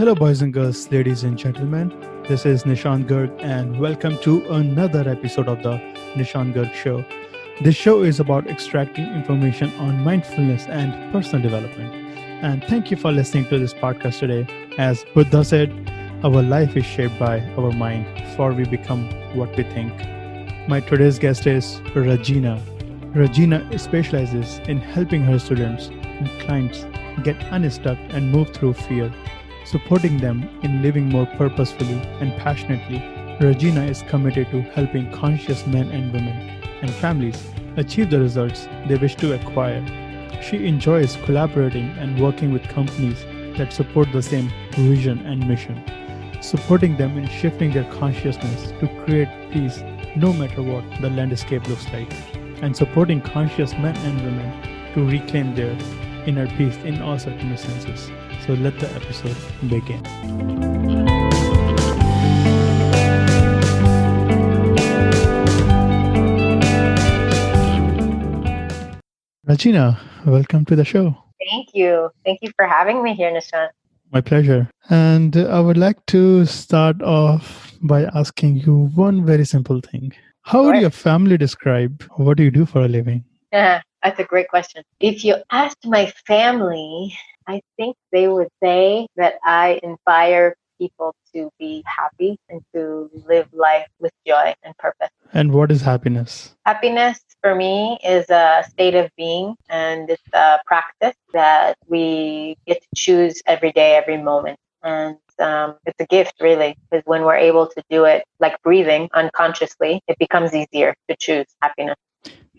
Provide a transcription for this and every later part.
Hello, boys and girls, ladies and gentlemen. This is Nishant Garg, and welcome to another episode of the Nishant Garg Show. This show is about extracting information on mindfulness and personal development. And thank you for listening to this podcast today. As Buddha said, our life is shaped by our mind, for we become what we think. My today's guest is Regena. Regena specializes in helping her students and clients get unstuck and move through fear, supporting them in living more purposefully and passionately. Regena is committed to helping conscious men and women and families achieve the results they wish to acquire. She enjoys collaborating and working with companies that support the same vision and mission, supporting them in shifting their consciousness to create peace no matter what the landscape looks like, and supporting conscious men and women to reclaim their inner peace in all circumstances. So let the episode begin. Regena, welcome to the show. Thank you. Thank you for having me here, Nishant. My pleasure. And I would like to start off by asking you one very simple thing. How would your family describe what you do for a living? That's a great question. If you asked my family, I think they would say that I inspire people to be happy and to live life with joy and purpose. And what is happiness? Happiness for me is a state of being, and it's a practice that we get to choose every day, every moment. And it's a gift, really, because when we're able to do it, like breathing unconsciously, it becomes easier to choose happiness.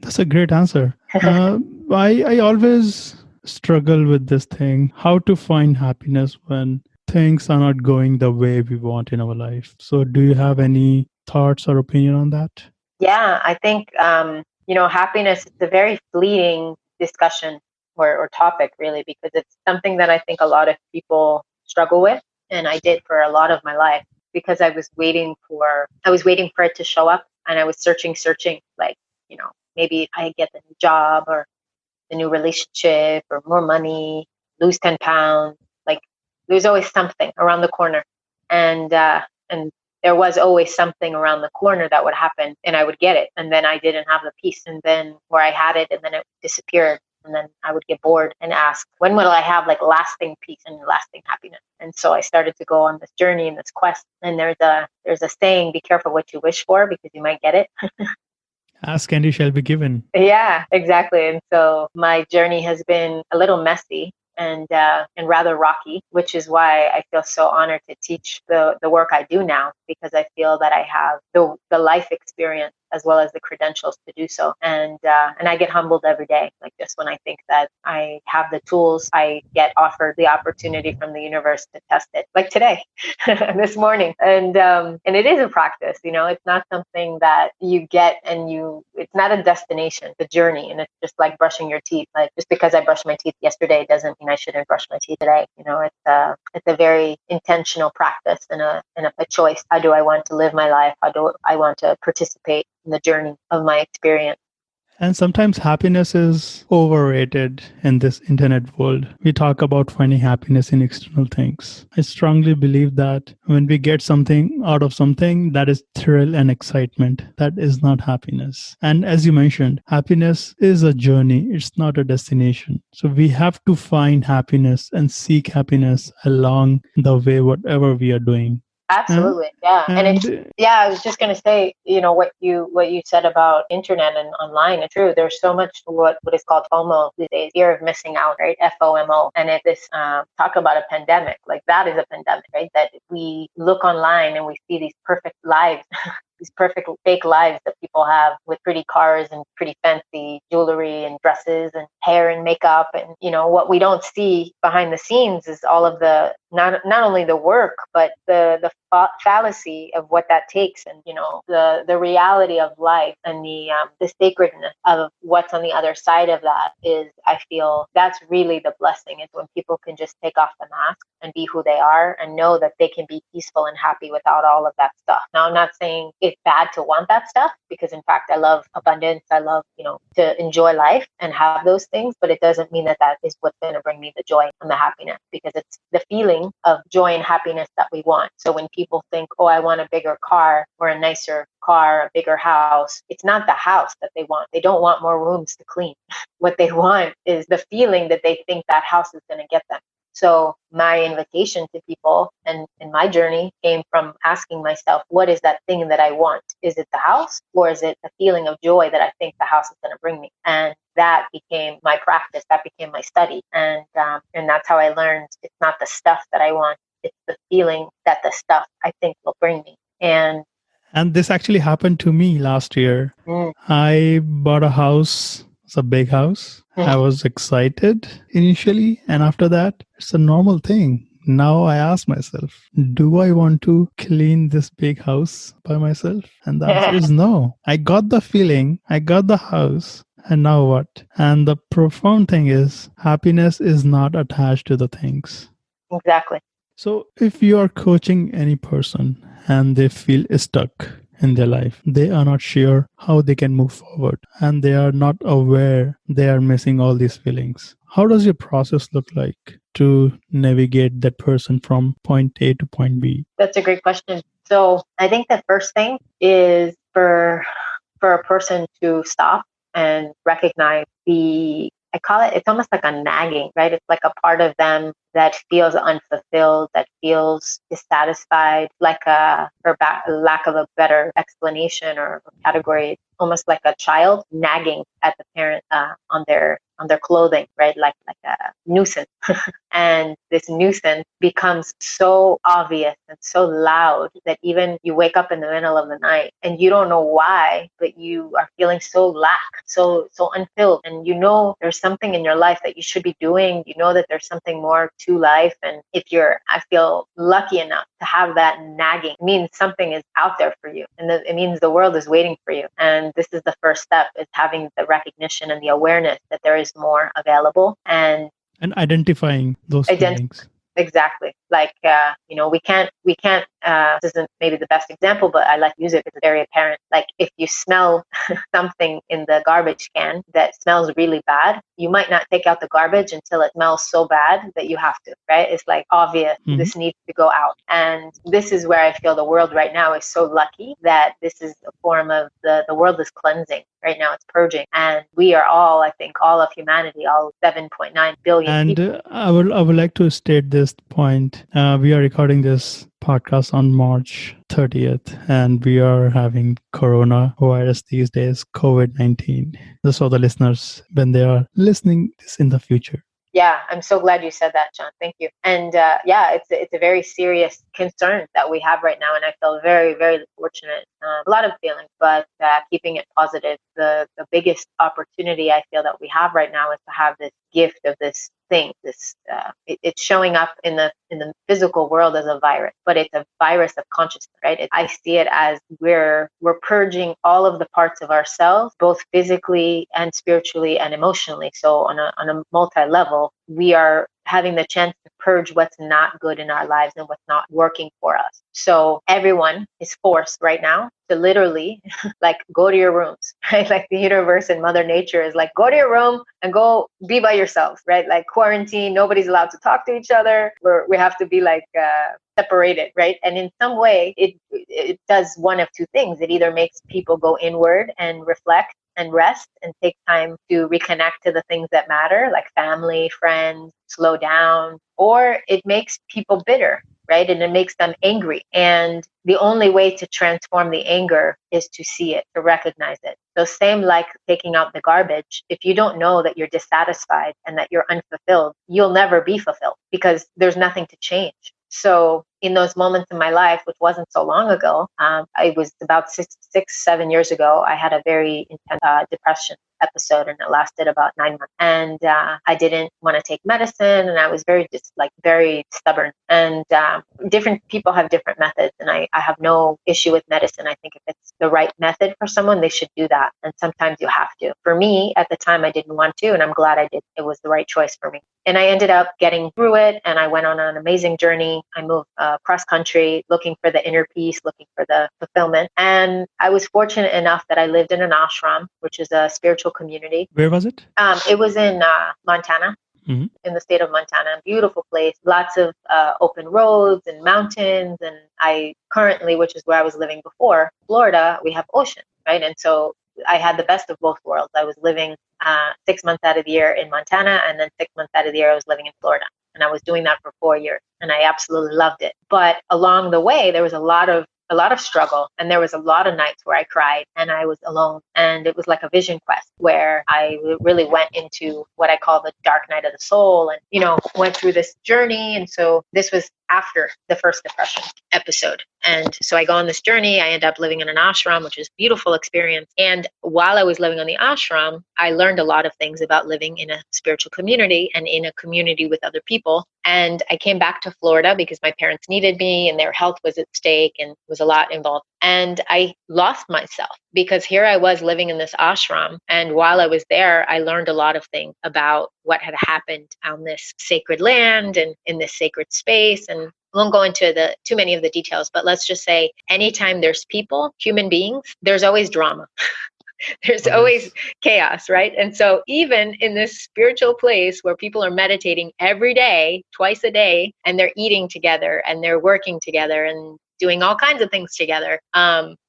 That's a great answer. I always struggle with this thing, how to find happiness when things are not going the way we want in our life. So do you have any thoughts or opinion on that? Yeah, I think, happiness is a very fleeting discussion or topic, really, because it's something that I think a lot of people struggle with. And I did for a lot of my life, because I was waiting for it to show up, and I was searching, like, maybe if I get the new job or the new relationship or more money, lose 10 pounds, like there's always something around the corner. And there was always something around the corner that would happen, and I would get it. And then I didn't have the peace. And then where I had it, and then it disappeared. And then I would get bored and ask, when will I have like lasting peace and lasting happiness? And so I started to go on this journey and this quest. And there's a saying, be careful what you wish for, because you might get it. Ask and you shall be given. Yeah, exactly. And so my journey has been a little messy and rather rocky, which is why I feel so honored to teach the work I do now, because I feel that I have the life experience as well as the credentials to do so. And I get humbled every day, like just when I think that I have the tools, I get offered the opportunity from the universe to test it, like today, this morning. And it is a practice, it's not something that you get it's not a destination, it's a journey. And it's just like brushing your teeth. Like just because I brushed my teeth yesterday doesn't mean I shouldn't brush my teeth today. It's a very intentional practice and a choice. How do I want to live my life? How do I want to participate in the journey of my experience? And sometimes happiness is overrated in this internet world. We talk about finding happiness in external things. I strongly believe that when we get something out of something, that is thrill and excitement. That is not happiness. And as you mentioned, happiness is a journey. It's not a destination. So we have to find happiness and seek happiness along the way, whatever we are doing. Absolutely. Yeah. I was just going to say, what you said about internet and online. It's true. There's so much what is called FOMO these days, fear of missing out, right? FOMO. And if this talk about a pandemic, like that is a pandemic, right? That we look online and we see these perfect lives, these perfect fake lives that people have with pretty cars and pretty fancy jewelry and dresses and hair and makeup. And, what we don't see behind the scenes is all of the, not only the work, but the fallacy of what that takes, and the reality of life, and the sacredness of what's on the other side of that is, I feel that's really the blessing, is when people can just take off the mask and be who they are and know that they can be peaceful and happy without all of that stuff. Now, I'm not saying it's bad to want that stuff, because in fact, I love abundance. I love, to enjoy life and have those things, but it doesn't mean that that is what's going to bring me the joy and the happiness, because it's the feeling of joy and happiness that we want. So when people think, oh, I want a bigger car or a nicer car, a bigger house, it's not the house that they want. They don't want more rooms to clean. What they want is the feeling that they think that house is going to get them. So my invitation to people and my journey came from asking myself, what is that thing that I want? Is it the house, or is it the feeling of joy that I think the house is going to bring me? And that became my practice. That became my study. And that's how I learned it's not the stuff that I want. It's the feeling that the stuff I think will bring me. And this actually happened to me last year. I bought a house. It's a big house. I was excited initially. And after that, it's a normal thing. Now I ask myself, do I want to clean this big house by myself? And the answer is no. I got the feeling, I got the house. And now what? And the profound thing is, happiness is not attached to the things. Exactly. So if you are coaching any person and they feel stuck in their life, they are not sure how they can move forward, and they are not aware they are missing all these feelings, how does your process look like to navigate that person from point A to point B? That's a great question. So I think the first thing is for a person to stop and recognize I call it, it's almost like a nagging, right? It's like a part of them that feels unfulfilled, that feels dissatisfied, like for lack of a better explanation or category, almost like a child nagging at the parent on their clothing, right? Like a nuisance. And this nuisance becomes so obvious and so loud that even you wake up in the middle of the night and you don't know why, but you are feeling so so unfilled. And there's something in your life that you should be doing. That there's something more to life. And I feel lucky enough to have that nagging, it means something is out there for you. And it means the world is waiting for you. And this is the first step, is having the recognition and the awareness that there is more available, and identifying those feelings. Exactly. Like, we can't, this isn't maybe the best example, but I like to use it because it's very apparent. Like, if you smell something in the garbage can that smells really bad, you might not take out the garbage until it smells so bad that you have to, right? It's like obvious, this needs to go out. And this is where I feel the world right now is so lucky that this is a form of the world is cleansing. Right now it's purging. And we are all, I think, all of humanity, all 7.9 billion people. And I would like to state this point. We are recording this podcast on March 30th, and we are having coronavirus these days, COVID-19. Just so the listeners, when they are listening this in the future. Yeah, I'm so glad you said that, John. Thank you. And it's a very serious concern that we have right now, and I feel very, very fortunate. A lot of feelings, but keeping it positive. The biggest opportunity I feel that we have right now is to have this gift of this thing. It's showing up in the physical world as a virus, but it's a virus of consciousness, right? I see it as we're purging all of the parts of ourselves, both physically and spiritually and emotionally. So on a multi-level, we are having the chance to purge what's not good in our lives and what's not working for us. So everyone is forced right now to literally like go to your rooms, right? Like the universe and Mother Nature is like, go to your room and go be by yourself, right? Like quarantine, nobody's allowed to talk to each other. We have to be like separated, right? And in some way, it does one of two things. It either makes people go inward and reflect and rest and take time to reconnect to the things that matter, like family, friends, slow down, or it makes people bitter, right? And it makes them angry. And the only way to transform the anger is to see it, to recognize it. So same like taking out the garbage. If you don't know that you're dissatisfied and that you're unfulfilled, you'll never be fulfilled because there's nothing to change. So in those moments in my life, which wasn't so long ago, it was about 7 years ago, I had a very intense depression episode, and it lasted about 9 months. And I didn't want to take medicine, and I was very stubborn. And different people have different methods, and I have no issue with medicine. I think if it's the right method for someone, they should do that. And sometimes you have to. For me, at the time, I didn't want to, and I'm glad I did. It was the right choice for me. And I ended up getting through it, and I went on an amazing journey. I moved cross country, looking for the inner peace, looking for the fulfillment. And I was fortunate enough that I lived in an ashram, which is a spiritual community. Where was it? It was in Montana. Mm-hmm. In the state of Montana, beautiful place, lots of open roads and mountains. And I currently, which is where I was living before, Florida, we have ocean, right? And so I had the best of both worlds. I was living 6 months out of the year in Montana, and then 6 months out of the year I was living in Florida. And I was doing that for 4 years, and I absolutely loved it. But along the way, there was a lot of struggle, and there was a lot of nights where I cried and I was alone. And it was like a vision quest where I really went into what I call the dark night of the soul, and, went through this journey. And so this was after the first depression episode. And so I go on this journey. I end up living in an ashram, which is a beautiful experience. And while I was living on the ashram, I learned a lot of things about living in a spiritual community and in a community with other people. And I came back to Florida because my parents needed me and their health was at stake and was a lot involved. And I lost myself because here I was living in this ashram. And while I was there, I learned a lot of things about what had happened on this sacred land and in this sacred space. And I won't go into too many of the details, but let's just say anytime there's people, human beings, there's always drama. There's always chaos, right? And so even in this spiritual place where people are meditating every day, twice a day, and they're eating together and they're working together and doing all kinds of things together,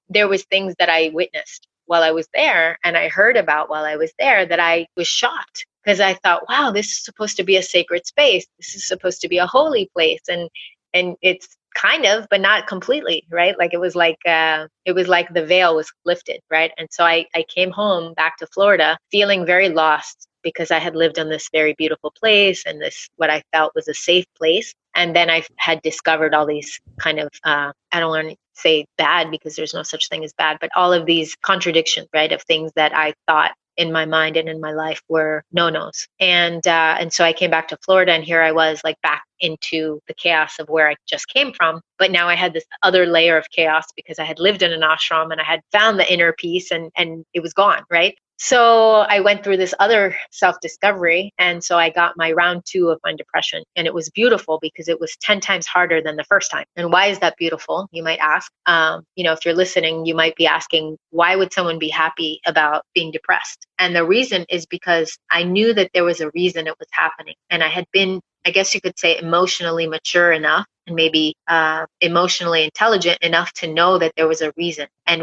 there was things that I witnessed while I was there, and I heard about while I was there, that I was shocked because I thought, wow, this is supposed to be a sacred space. This is supposed to be a holy place. And it's kind of, but not completely, right? Like it was like the veil was lifted, right? And so I came home back to Florida feeling very lost because I had lived in this very beautiful place and this, what I felt was a safe place. And then I had discovered all these kind of, I don't want to say bad because there's no such thing as bad, but all of these contradictions, right? Of things that I thought in my mind and in my life were no-nos. And so I came back to Florida, and here I was like back into the chaos of where I just came from. But now I had this other layer of chaos because I had lived in an ashram and I had found the inner peace and it was gone, right? So I went through this other self-discovery. And so I got my round 2 of my depression. And it was beautiful because it was 10 times harder than the first time. And why is that beautiful? You might ask. If you're listening, you might be asking, why would someone be happy about being depressed? And the reason is because I knew that there was a reason it was happening. And I had been, I guess you could say, emotionally mature enough and maybe emotionally intelligent enough to know that there was a reason. And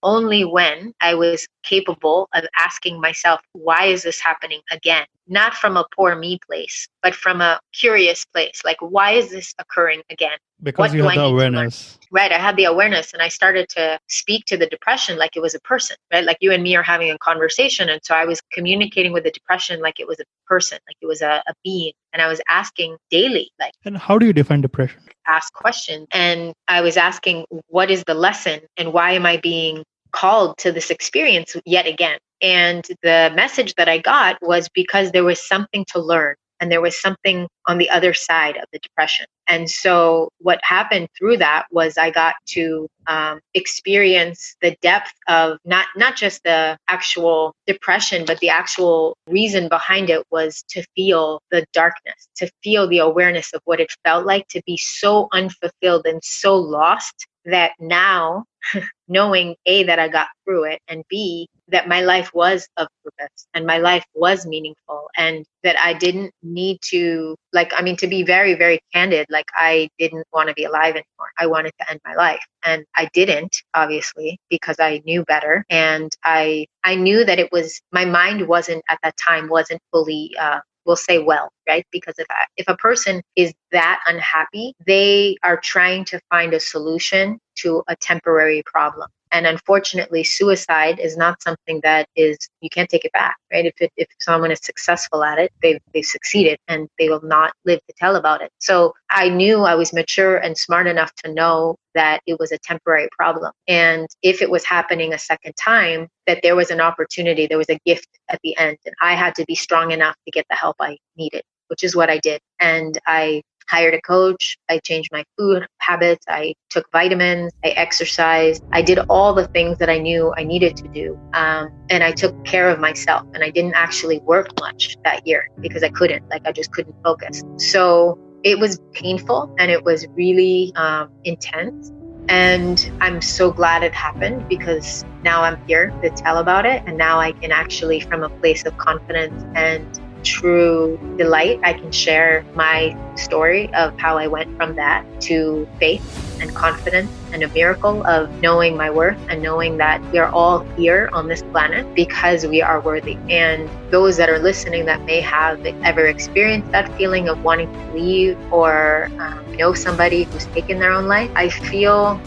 only when I was capable of asking myself, why is this happening again? Not from a poor me place, but from a curious place. Like, why is this occurring again? Because you had the awareness. Right. I had the awareness, and I started to speak to the depression like it was a person, right? Like you and me are having a conversation. And so I was communicating with the depression like it was a person, like it was a being. And I was asking daily, like. And how do you define depression? Ask questions. And I was asking, what is the lesson and why am I being called to this experience yet again? And the message that I got was because there was something to learn and there was something on the other side of the depression. And so what happened through that was I got to experience the depth of not just the actual depression, but the actual reason behind it was to feel the darkness, to feel the awareness of what it felt like to be so unfulfilled and so lost that now knowing A, that I got through it, and B, that my life was of purpose and my life was meaningful, and that I didn't need to, to be very, very candid, like I didn't want to be alive anymore. I wanted to end my life. And I didn't, obviously, because I knew better. And I knew that my mind wasn't at that time, wasn't fully, we'll say well, right? Because if a person is that unhappy, they are trying to find a solution to a temporary problem. And unfortunately, suicide is not something that you can't take it back, right? If someone is successful at it, they've succeeded and they will not live to tell about it. So I knew I was mature and smart enough to know that it was a temporary problem. And if it was happening a second time, that there was an opportunity, there was a gift at the end. And I had to be strong enough to get the help I needed, which is what I did. And I hired a coach. I changed my food habits. I took vitamins. I exercised. I did all the things that I knew I needed to do. And I took care of myself. And I didn't actually work much that year because I couldn't. I just couldn't focus. So it was painful and it was really intense. And I'm so glad it happened, because now I'm here to tell about it. And now I can actually, from a place of confidence and true delight, I can share my story of how I went from that to faith and confidence and a miracle of knowing my worth and knowing that we are all here on this planet because we are worthy. And those that are listening that may have ever experienced that feeling of wanting to leave or know somebody who's taken their own life, I feel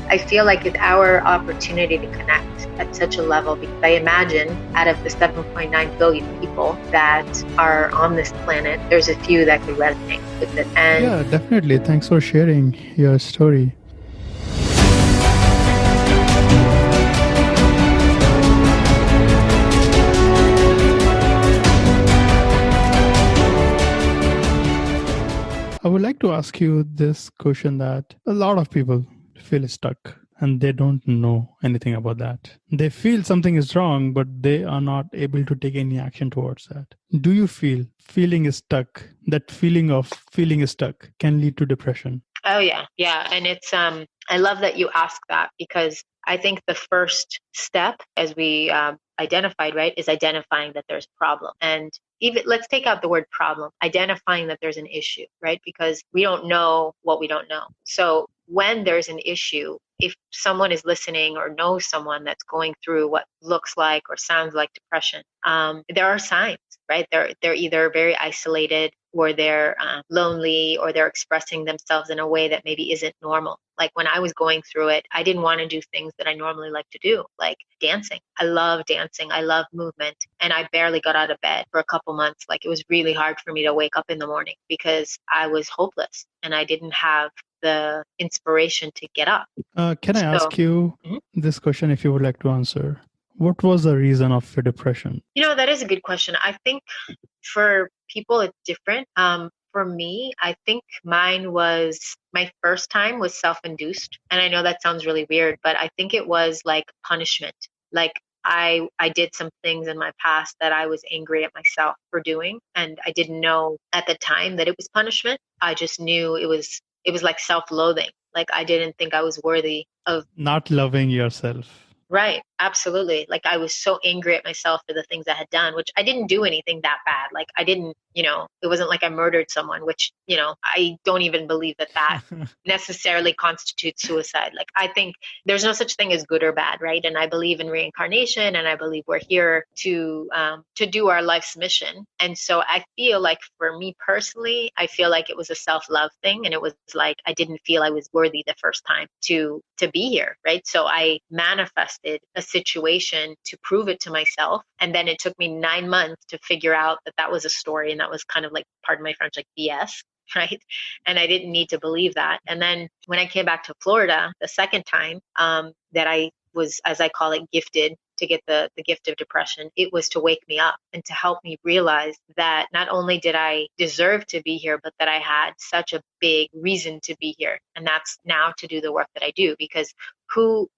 like it's our opportunity to connect at such a level, because I imagine out of the 7.9 billion people that are on this planet, there's a few that could resonate with it. And yeah, definitely. Thanks for sharing your story. I would like to ask you this question that a lot of people feel stuck and they don't know anything about that. They feel something is wrong, but they are not able to take any action towards that. Do you feel feeling stuck, that feeling of feeling stuck can lead to depression? Oh yeah. And it's, I love that you ask that, because I think the first step, as we identified, right, is identifying that there's a problem. And even, let's take out the word problem, identifying that there's an issue, right? Because we don't know what we don't know. So when there's an issue, if someone is listening or knows someone that's going through what looks like or sounds like depression, there are signs, right? They're either very isolated, or they're lonely, or they're expressing themselves in a way that maybe isn't normal. Like when I was going through it, I didn't want to do things that I normally like to do, like dancing. I love dancing. I love movement. And I barely got out of bed for a couple months. Like it was really hard for me to wake up in the morning because I was hopeless and I didn't have the inspiration to get up. Can I ask you this question if you would like to answer? What was the reason of your depression? That is a good question. I think for people, it's different. For me, I think mine was, my first time was self-induced. And I know that sounds really weird, but I think it was like punishment. Like I did some things in my past that I was angry at myself for doing. And I didn't know at the time that it was punishment. I just knew it was like self-loathing. Like I didn't think I was worthy of not loving yourself. Right. Absolutely. Like I was so angry at myself for the things I had done, which I didn't do anything that bad. Like I didn't, it wasn't like I murdered someone, which, I don't even believe that necessarily constitutes suicide. Like I think there's no such thing as good or bad, right? And I believe in reincarnation, and I believe we're here to do our life's mission. And so I feel like for me personally, I feel like it was a self-love thing, and it was like I didn't feel I was worthy the first time to be here, right? So I manifested a situation to prove it to myself, and then it took me 9 months to figure out that that was a story, and that was kind of like, pardon my French, like BS, right? And I didn't need to believe that. And then when I came back to Florida the second time, that I was, as I call it, gifted to get the gift of depression, it was to wake me up and to help me realize that not only did I deserve to be here, but that I had such a big reason to be here. And that's now to do the work that I do, because who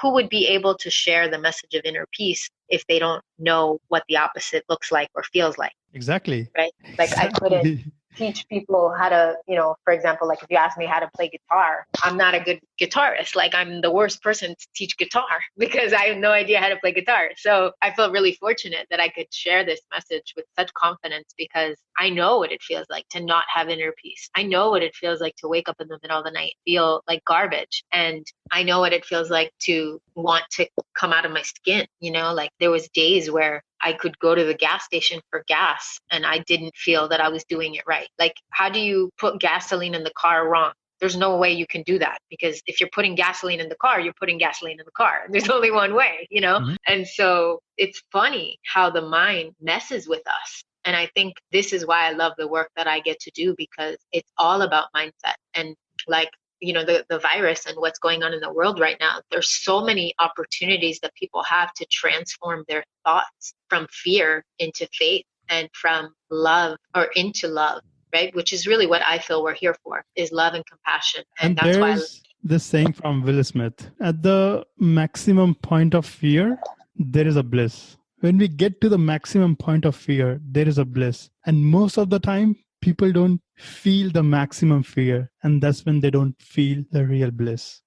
would be able to share the message of inner peace if they don't know what the opposite looks like or feels like? Exactly. Right? Like exactly. I couldn't teach people how to, for example, like if you ask me how to play guitar, I'm not a good guitarist. Like I'm the worst person to teach guitar because I have no idea how to play guitar. So I feel really fortunate that I could share this message with such confidence, because I know what it feels like to not have inner peace. I know what it feels like to wake up in the middle of the night, feel like garbage. And I know what it feels like to want to come out of my skin. Like there was days where I could go to the gas station for gas and I didn't feel that I was doing it right. Like, how do you put gasoline in the car wrong? There's no way you can do that, because if you're putting gasoline in the car, you're putting gasoline in the car. There's only one way, Mm-hmm. And so it's funny how the mind messes with us. And I think this is why I love the work that I get to do, because it's all about mindset. And like, the virus and what's going on in the world right now, there's so many opportunities that people have to transform their thoughts from fear into faith, and from love or into love, right? Which is really what I feel we're here for, is love and compassion. And that's there's this saying from Will Smith: at the maximum point of fear, there is a bliss. When we get to the maximum point of fear, there is a bliss. And most of the time, people don't feel the maximum fear, and that's when they don't feel the real bliss.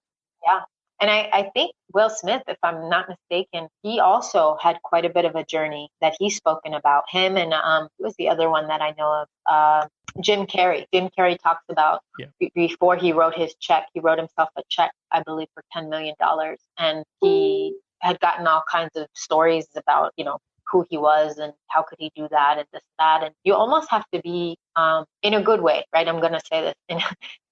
Yeah. And I think Will Smith, if I'm not mistaken, he also had quite a bit of a journey that he's spoken about. Him and who was the other one that I know of? Jim Carrey. Jim Carrey talks about before he wrote his check, he wrote himself a check, I believe, for $10 million. And he had gotten all kinds of stories about, who he was and how could he do that and this, that. And you almost have to be in a good way, right? I'm going to say this.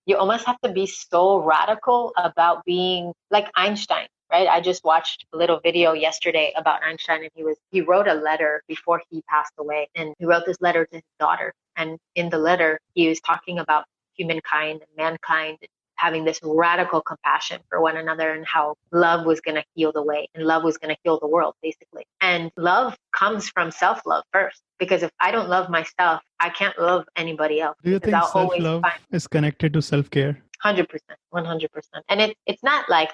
You almost have to be so radical about being like Einstein, right? I just watched a little video yesterday about Einstein, and he wrote a letter before he passed away, and he wrote this letter to his daughter. And in the letter, he was talking about humankind and mankind, having this radical compassion for one another, and how love was going to heal the way, and love was going to heal the world, basically. And love comes from self-love first, because if I don't love myself, I can't love anybody else. Do you think I'll self-love is connected to self-care? 100%, 100%. And it's not like,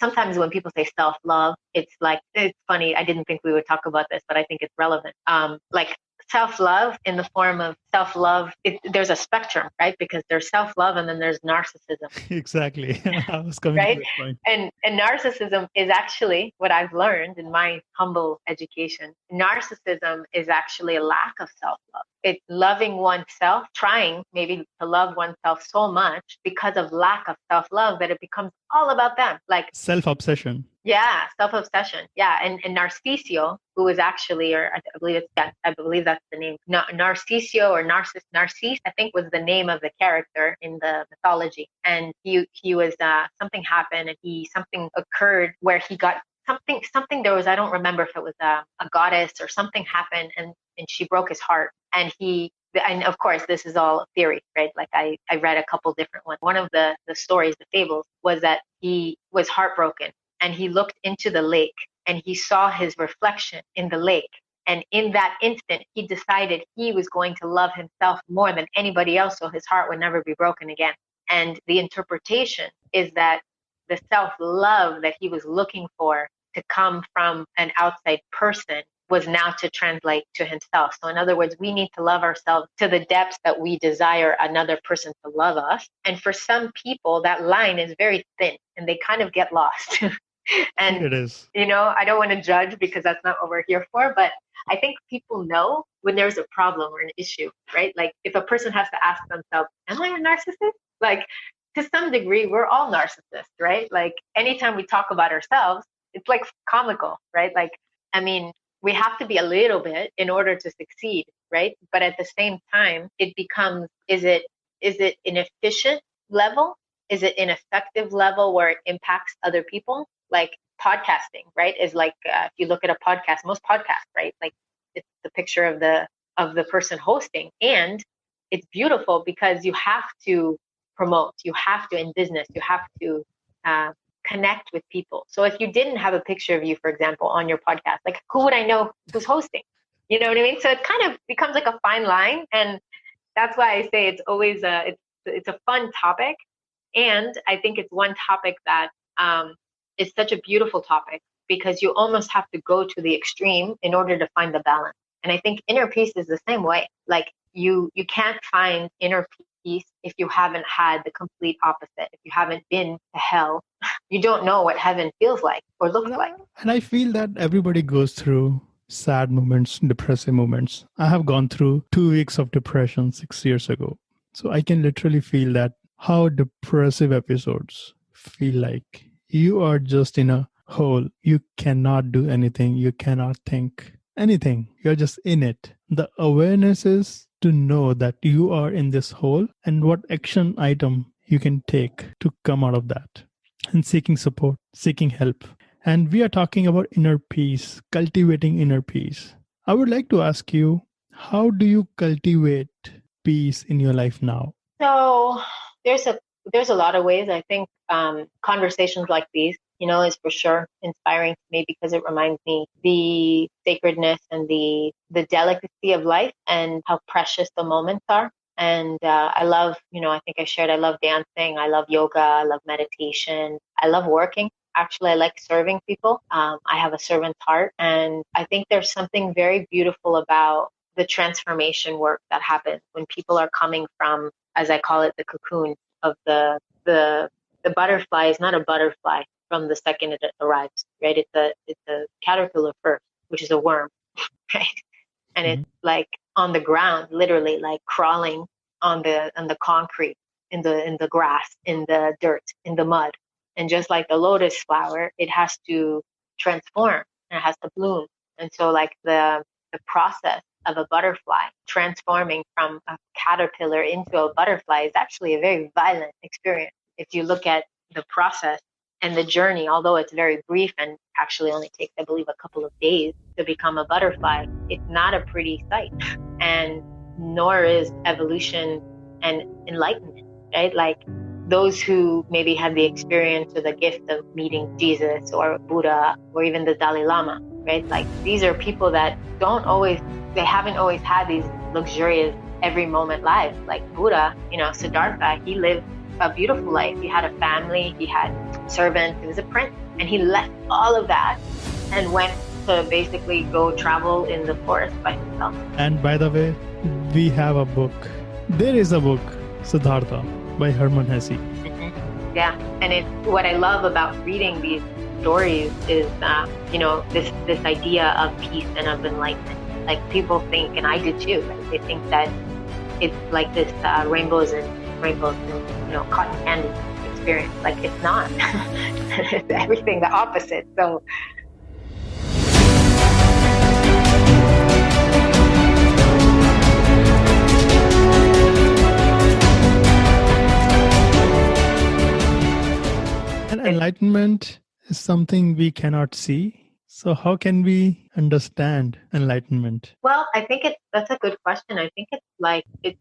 sometimes when people say self-love, it's funny. I didn't think we would talk about this, but I think it's relevant. Like self-love in the form of self-love, there's a spectrum, right? Because there's self-love and then there's narcissism. Exactly. I was coming right? to that point. And narcissism is actually what I've learned in my humble education. Narcissism is actually a lack of self-love. It's loving oneself, trying maybe to love oneself so much because of lack of self-love that it becomes all about them. Like self-obsession. Yeah, self-obsession. Yeah, and Narcisio, who is actually, or I believe that's the name. Narcisio or Narcisse, I think, was the name of the character in the mythology. And he was something happened, and something occurred where he got something. There was, I don't remember if it was a goddess or something happened, and she broke his heart. And of course, this is all theory, right? Like I read a couple different ones. One of the stories, the fables, was that he was heartbroken, and he looked into the lake, and he saw his reflection in the lake. And in that instant, he decided he was going to love himself more than anybody else, so his heart would never be broken again. And the interpretation is that the self-love that he was looking for to come from an outside person was now to translate to himself. So in other words, we need to love ourselves to the depths that we desire another person to love us. And for some people, that line is very thin, and they kind of get lost. And it is. I don't want to judge, because that's not what we're here for, but I think people know when there's a problem or an issue, right? Like if a person has to ask themselves, am I a narcissist? Like to some degree, we're all narcissists, right? Like anytime we talk about ourselves, it's like comical, right? Like, I mean, we have to be a little bit in order to succeed, right? But at the same time, it becomes, is it an efficient level? Is it an effective level where it impacts other people? Like podcasting, right? Is like, if you look at a podcast, most podcasts, right? Like it's the picture of the person hosting. And it's beautiful because you have to promote, you have to, in business, you have to connect with people. So if you didn't have a picture of you, for example, on your podcast, like who would I know who's hosting? You know what I mean? So it kind of becomes like a fine line. And that's why I say it's always it's a fun topic. And I think it's one topic that is such a beautiful topic, because you almost have to go to the extreme in order to find the balance. And I think inner peace is the same way. Like you can't find inner peace if you haven't had the complete opposite. If you haven't been to hell, you don't know what heaven feels like or looks like. And I feel that everybody goes through sad moments, depressive moments. I have gone through 2 weeks of depression 6 years ago. So I can literally feel that how depressive episodes feel like. You are just in a hole. You cannot do anything. You cannot think anything. You're just in it. The awareness is to know that you are in this hole and what action item you can take to come out of that, and seeking support, seeking help. And we are talking about inner peace, cultivating inner peace. I would like to ask you, how do you cultivate peace in your life now? So there's a lot of ways. I think conversations like these, is for sure inspiring to me, because it reminds me the sacredness and the delicacy of life and how precious the moments are. And I love, I think I shared, I love dancing, I love yoga, I love meditation, I love working. Actually, I like serving people. I have a servant's heart. And I think there's something very beautiful about the transformation work that happens when people are coming from, as I call it, the cocoon of the butterfly is not a butterfly from the second it arrives, right? It's a caterpillar first, which is a worm, right? And Mm-hmm. it's like on the ground, literally like crawling on the concrete, in the grass, in the dirt, in the mud. And just like the lotus flower, it has to transform and it has to bloom. And so like the process of a butterfly transforming from a caterpillar into a butterfly is actually a very violent experience. If you look at the process and the journey, although it's very brief and actually only takes, I believe, a couple of days to become a butterfly, it's not a pretty sight. And nor is evolution and enlightenment, right? Like those who maybe had the experience or the gift of meeting Jesus or Buddha or even the Dalai Lama, right? Like these are people that they haven't always had these luxurious every moment lives. Like Buddha, Siddhartha, he lived a beautiful life. He had a family, he had servants, he was a prince, and he left all of that and went to basically go travel in the forest by himself. And by the way, we have a book. There is a book, Siddhartha, by Hermann Hesse. Mm-hmm. Yeah, and what I love about reading these stories is, this idea of peace and of enlightenment. Like people think, and I did too, right? They think that it's like this rainbows and cotton candy experience. Like it's not. It's everything the opposite. So And enlightenment is something we cannot see. So how can we understand enlightenment? well, I think that's a good question. I think it's like it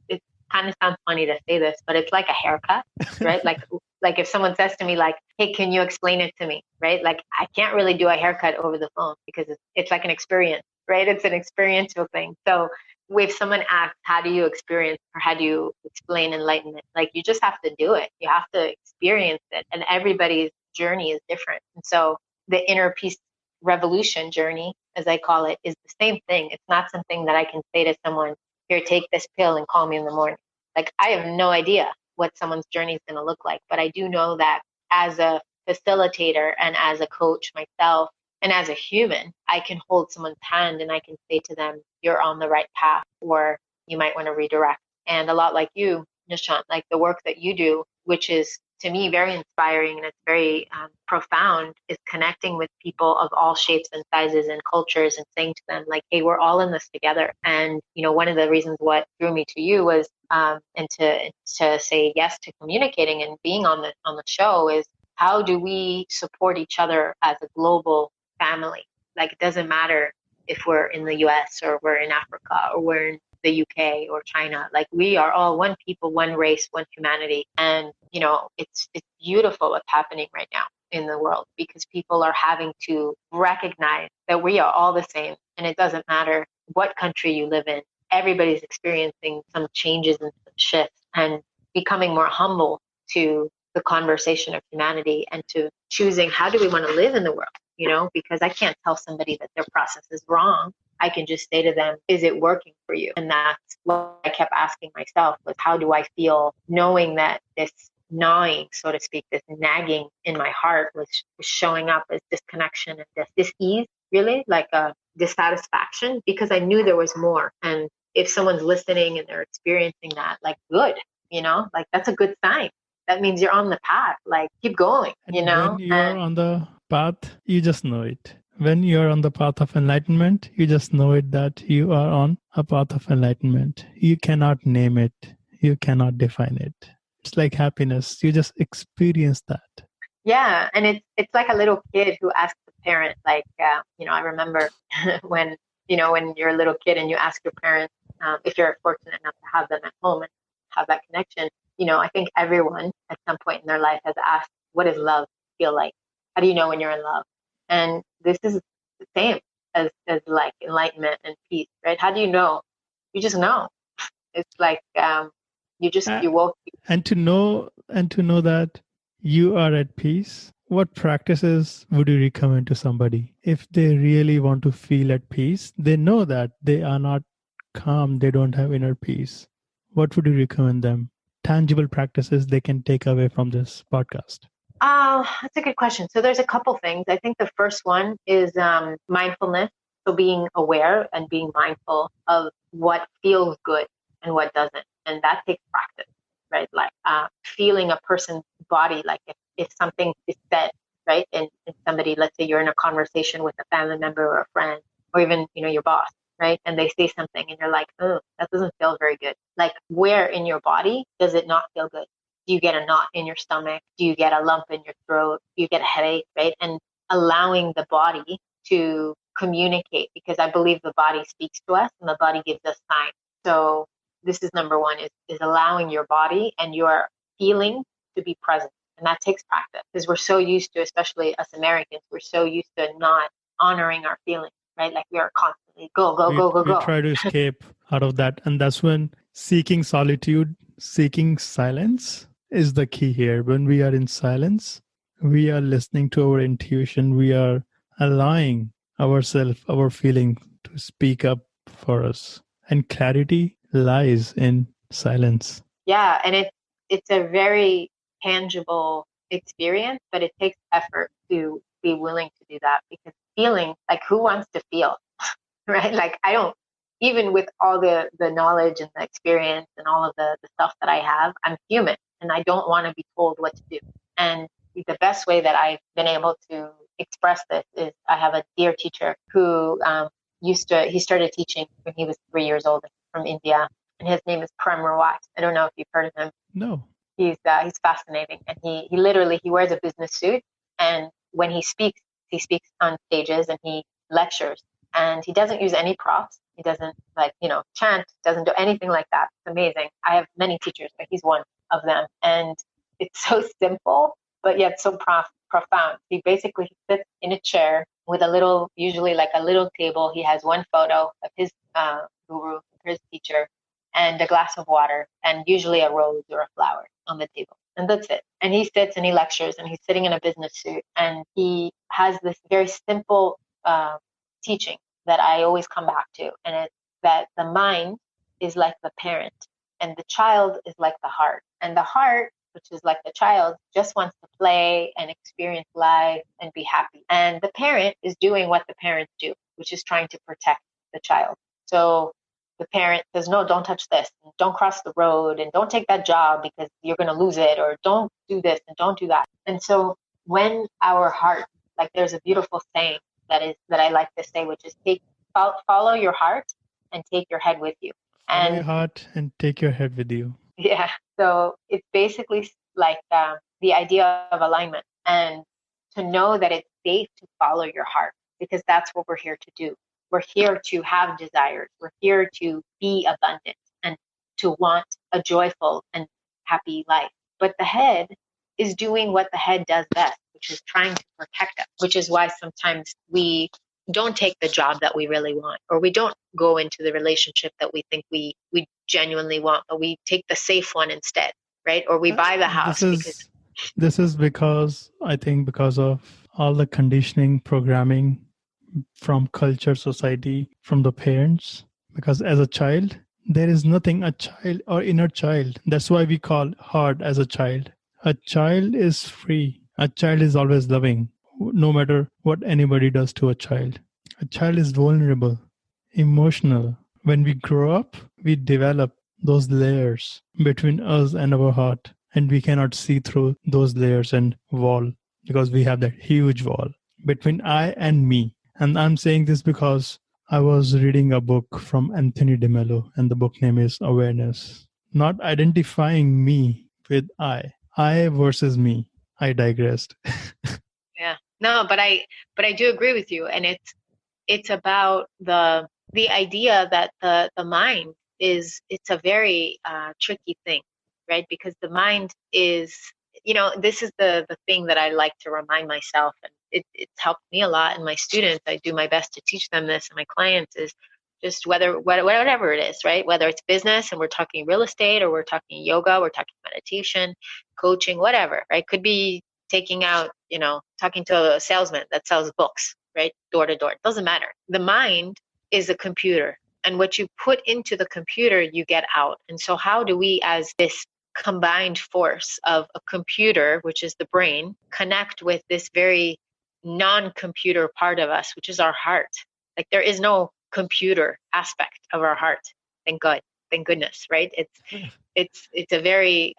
kind of sounds funny to say this, but it's like a haircut, right? Like if someone says to me like, "Hey, can you explain it to me?" Right? Like I can't really do a haircut over the phone because it's like an experience, right? It's an experiential thing. So if someone asks, "How do you experience or how do you explain enlightenment?" Like you just have to do it. You have to experience it, and everybody's journey is different. And so the inner peace revolution journey, as I call it, is the same thing. It's not something that I can say to someone, "Here, take this pill and call me in the morning." Like I have no idea what someone's journey is going to look like, but I do know that as a facilitator and as a coach myself and as a human, I can hold someone's hand and I can say to them, "You're on the right path," or "You might want to redirect." And a lot like you, Nishant, like the work that you do, which is to me very inspiring and it's very profound, is connecting with people of all shapes and sizes and cultures and saying to them like, "Hey, we're all in this together." And one of the reasons what drew me to you was and to say yes to communicating and being on the show is, how do we support each other as a global family? Like it doesn't matter if we're in the US or we're in Africa or we're in the UK or China. Like we are all one people, one race, one humanity. And it's beautiful what's happening right now in the world because people are having to recognize that we are all the same, and it doesn't matter what country you live in. Everybody's experiencing some changes and some shifts and becoming more humble to the conversation of humanity and to choosing how do we want to live in the world, because I can't tell somebody that their process is wrong. I can just say to them, is it working for you? And that's what I kept asking myself, was how do I feel knowing that this gnawing, so to speak, this nagging in my heart was showing up as disconnection and dis-ease, really, like a dissatisfaction, because I knew there was more. And if someone's listening and they're experiencing that, like good, like that's a good sign. That means you're on the path, like keep going, And when you're on the path, you just know it. When you're on the path of enlightenment, you just know it that you are on a path of enlightenment. You cannot name it. You cannot define it. It's like happiness. You just experience that. Yeah, and it's like a little kid who asks a parent, like, I remember when you're a little kid and you ask your parents, if you're fortunate enough to have them at home and have that connection. I think everyone at some point in their life has asked, what does love feel like? How do you know when you're in love? And this is the same as like enlightenment and peace, right? How do you know? You just know. It's like you woke. And to know that you are at peace, what practices would you recommend to somebody if they really want to feel at peace? They know that they are not calm, they don't have inner peace. What would you recommend them? Tangible practices they can take away from this podcast. That's a good question. So there's a couple things. I think the first one is mindfulness. So being aware and being mindful of what feels good and what doesn't. And that takes practice, right? Like feeling a person's body, like if something is said, right? And somebody, let's say you're in a conversation with a family member or a friend, or even, your boss, right? And they say something and you're like, oh, that doesn't feel very good. Like where in your body does it not feel good? Do you get a knot in your stomach? Do you get a lump in your throat? Do you get a headache, right? And allowing the body to communicate, because I believe the body speaks to us and the body gives us signs. So this is number one, is allowing your body and your feeling to be present. And that takes practice, because we're so used to, especially us Americans, we're so used to not honoring our feelings, right? Like we are constantly go, go, We, go, go, we go. try to escape out of that. And that's when seeking solitude, seeking silence is the key here. When we are in silence, we are listening to our intuition. We are allowing ourselves, our feeling to speak up for us. And clarity lies in silence. Yeah, and it's a very tangible experience, but it takes effort to be willing to do that, because feeling, like, who wants to feel? Right? Like, I don't, even with all the knowledge and the experience and all of the stuff that I have, I'm human and I don't want to be told what to do. And the best way that I've been able to express this is I have a dear teacher who he started teaching when he was 3 years old, from India, and his name is Prem Rawat. I don't know if you've heard of him. No. He's fascinating, and he literally, he wears a business suit, and when he speaks on stages and he lectures, and he doesn't use any props. He doesn't, like, chant, doesn't do anything like that. It's amazing. I have many teachers, but he's one of them, and it's so simple but yet so profound. He basically sits in a chair with usually like a little table. He has one photo of his guru, his teacher, and a glass of water, and usually a rose or a flower on the table. And that's it. And he sits and he lectures, and he's sitting in a business suit, and he has this very simple teaching that I always come back to. And it's that the mind is like the parent, and the child is like the heart. And the heart, which is like the child, just wants to play and experience life and be happy. And the parent is doing what the parents do, which is trying to protect the child. So the parent says, no, don't touch this, and don't cross the road, and don't take that job because you're going to lose it, or don't do this and don't do that. And so when our heart, like, there's a beautiful saying that I like to say, which is follow your heart and take your head with you. Follow your heart and take your head with you. Yeah. So it's basically like the idea of alignment, and to know that it's safe to follow your heart, because that's what we're here to do. We're here to have desires. We're here to be abundant and to want a joyful and happy life. But the head is doing what the head does best, which is trying to protect us, which is why sometimes we don't take the job that we really want, or we don't go into the relationship that we think we genuinely want, but we take the safe one instead, right? Or we buy the house this is because I think because of all the conditioning, programming from culture, society, from the parents. Because as a child, there is nothing a child or inner child. That's why we call hard as a child. A child is free. A child is always loving, no matter what anybody does to a child. A child is vulnerable, emotional. When we grow up, we develop those layers between us and our heart, and we cannot see through those layers and wall, because we have that huge wall between I and me. And I'm saying this because I was reading a book from Anthony DeMello, and the book name is Awareness. Not identifying me with I versus me. I digressed. Yeah. No, but I do agree with you, and it's about the idea that the mind it's a very tricky thing, right? Because the mind is, this is the thing that I like to remind myself, and it's helped me a lot. And my students, I do my best to teach them this, and my clients, is just whatever it is, right? Whether it's business and we're talking real estate, or we're talking yoga, we're talking meditation, coaching, whatever, right? Could be taking out, talking to a salesman that sells books, right? Door to door. It doesn't matter. The mind is a computer, And what you put into the computer, you get out. And so how do we, as this combined force of a computer, which is the brain, connect with this very non-computer part of us, which is our heart? Like there is no computer aspect of our heart. Thank God. Thank goodness, right? It's a very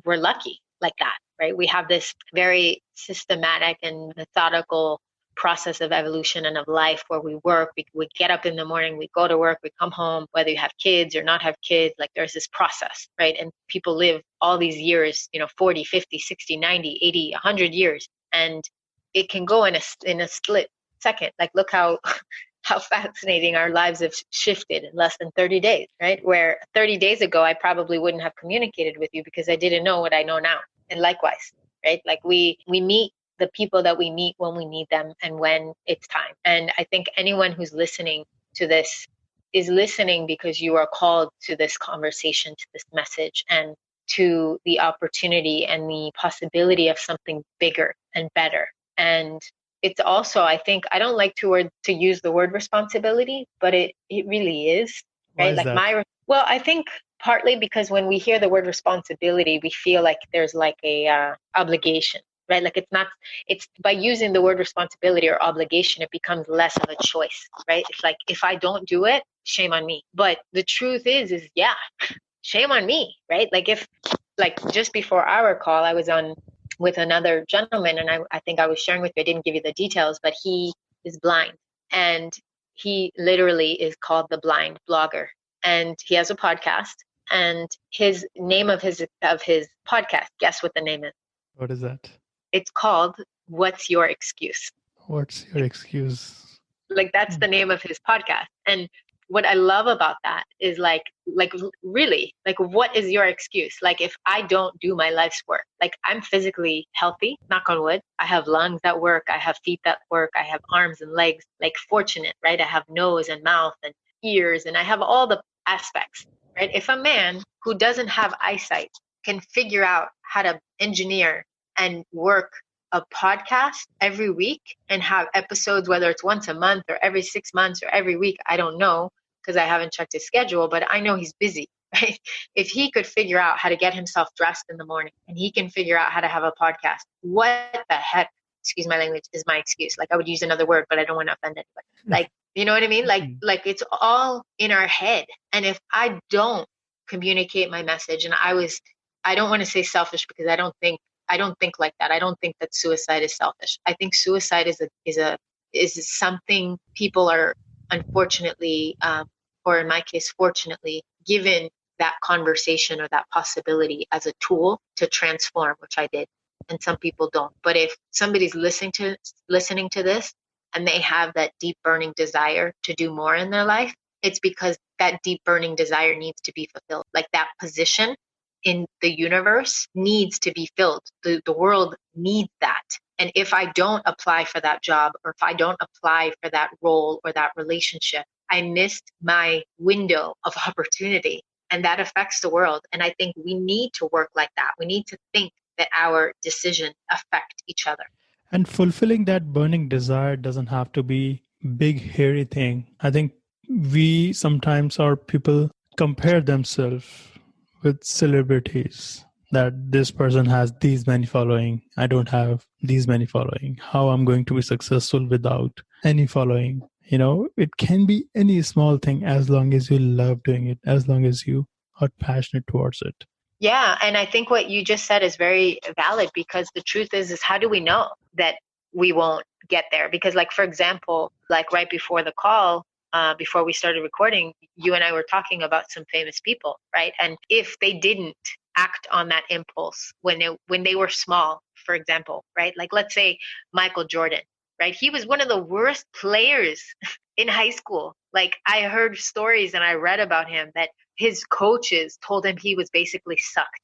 we're lucky like that, right? We have this very systematic and methodical process of evolution and of life where we work, we get up in the morning, we go to work, we come home, whether you have kids or not have kids, like there's this process, right? And people live all these years, 40, 50, 60, 90, 80, 100 years. And it can go in a split second. Like look how fascinating our lives have shifted in less than 30 days, right? Where 30 days ago, I probably wouldn't have communicated with you because I didn't know what I know now. And likewise, right? Like we meet the people that we meet when we need them and when it's time. And I think anyone who's listening to this is listening because you are called to this conversation, to this message, and to the opportunity and the possibility of something bigger and better. And it's also, I think, I don't like to use the word responsibility, but it really is, right? Why is that? Well, I think partly because when we hear the word responsibility, we feel like there's like a obligation, right? Like it's by using the word responsibility or obligation, it becomes less of a choice, right? It's like, if I don't do it, shame on me. But the truth is yeah, shame on me, right? Like just before our call, I was on with another gentleman, and I think I was sharing with you, I didn't give you the details, but he is blind, and he literally is called the Blind Blogger, and he has a podcast, and his name of his podcast, guess what the name is? What is that? It's called What's Your Excuse? What's your excuse? Like that's the name of his podcast. And what I love about that is like really, like, what is your excuse? Like, if I don't do my life's work, like I'm physically healthy, knock on wood. I have lungs that work. I have feet that work. I have arms and legs, like fortunate, right? I have nose and mouth and ears, and I have all the aspects, right? If a man who doesn't have eyesight can figure out how to engineer and work a podcast every week and have episodes, whether it's once a month or every 6 months or every week, I don't know because I haven't checked his schedule, but I know he's busy, right? If he could figure out how to get himself dressed in the morning and he can figure out how to have a podcast, what the heck, excuse my language, is my excuse? Like I would use another word, but I don't want to offend anybody. Like, you know what I mean? Like it's all in our head. And if I don't communicate my message, and I don't want to say selfish because I don't think like that. I don't think that suicide is selfish. I think suicide is something people are unfortunately, or in my case, fortunately, given that conversation or that possibility as a tool to transform, which I did. And some people don't. But if somebody's listening to this and they have that deep burning desire to do more in their life, it's because that deep burning desire needs to be fulfilled. Like that position in the universe needs to be filled. The world needs that. And if I don't apply for that job, or if I don't apply for that role or that relationship, I missed my window of opportunity, and that affects the world. And I think we need to work like that. We need to think that our decisions affect each other. And fulfilling that burning desire doesn't have to be big, hairy thing. I think we sometimes, our people compare themselves with celebrities, that this person has these many following, I don't have these many following. How I'm going to be successful without any following? It can be any small thing as long as you love doing it, as long as you are passionate towards it. Yeah, and I think what you just said is very valid, because the truth is how do we know that we won't get there? Because, like, for example, like right before the call, before we started recording, you and I were talking about some famous people, right? And if they didn't act on that impulse when they were small, for example, right? Like, let's say Michael Jordan, right? He was one of the worst players in high school. Like, I heard stories and I read about him that his coaches told him he was basically sucked.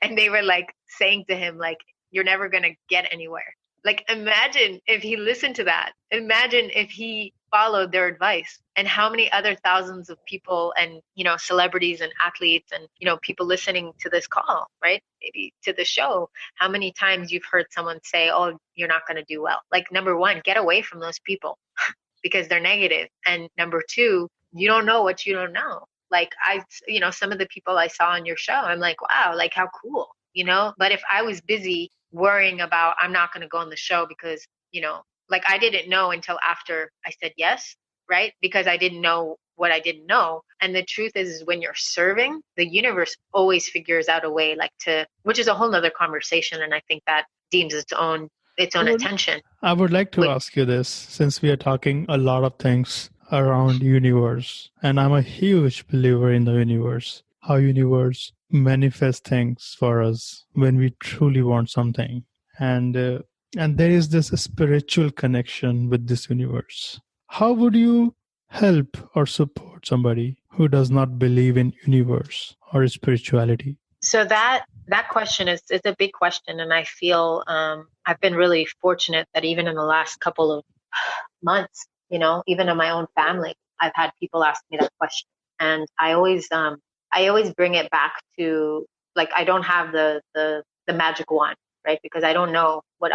And they were like saying to him, like, you're never going to get anywhere. Like, imagine if he listened to that. Imagine if he followed their advice, and how many other thousands of people and, celebrities and athletes and, people listening to this call, right? Maybe to the show, how many times you've heard someone say, oh, you're not going to do well. Like, number one, get away from those people. because they're negative. And number two, you don't know what you don't know. Like some of the people I saw on your show, I'm like, wow, like how cool, But if I was busy worrying about, I'm not going to go on the show because, like I didn't know until after I said yes, right? Because I didn't know what I didn't know. And the truth is when you're serving, the universe always figures out a way which is a whole nother conversation. And I think that deems its I own would, attention. I would like to Which, ask you this, since we are talking a lot of things around universe, and I'm a huge believer in the universe, how universe manifests things for us when we truly want something. And and there is this spiritual connection with this universe. How would you help or support somebody who does not believe in universe or spirituality? so that question is it's a big question, and I feel I've been really fortunate that even in the last couple of months, even in my own family, I've had people ask me that question, and I always bring it back to, like, I don't have the magic wand, right? Because I don't know what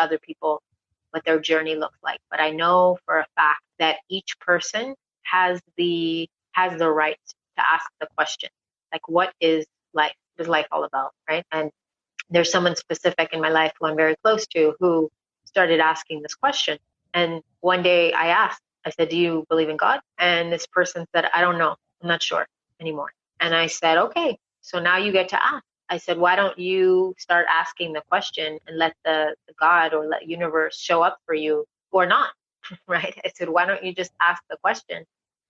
their journey looks like, but I know for a fact that each person has the right to ask the question, like, what is life? What is life all about, right? And there's someone specific in my life who I'm very close to who started asking this question. And one day I said, do you believe in God? And this person said, I don't know. I'm not sure anymore. And I said, okay, so now you get to ask. I said, why don't you start asking the question and let the God or let universe show up for you or not, right? I said, why don't you just ask the question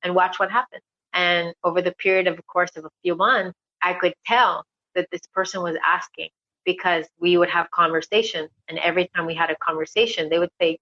and watch what happens? And over the period of a course of a few months, I could tell that this person was asking because we would have conversations. And every time we had a conversation, they would say,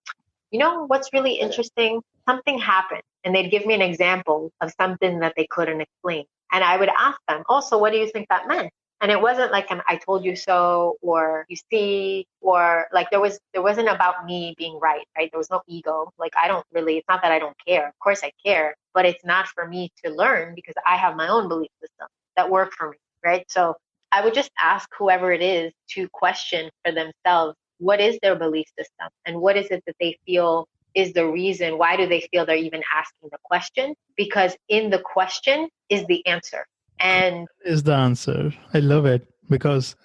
what's really interesting? Something happened. And they'd give me an example of something that they couldn't explain. And I would ask them, also, what do you think that meant? And it wasn't like an I told you so, or you see, or like there wasn't about me being right? There was no ego. Like it's not that I don't care. Of course I care, but it's not for me to learn because I have my own belief system that work for me, right? So I would just ask whoever it is to question for themselves, what is their belief system and what is it that they feel is the reason? Why do they feel they're even asking the question? Because in the question is the answer. And Is the answer. I love it because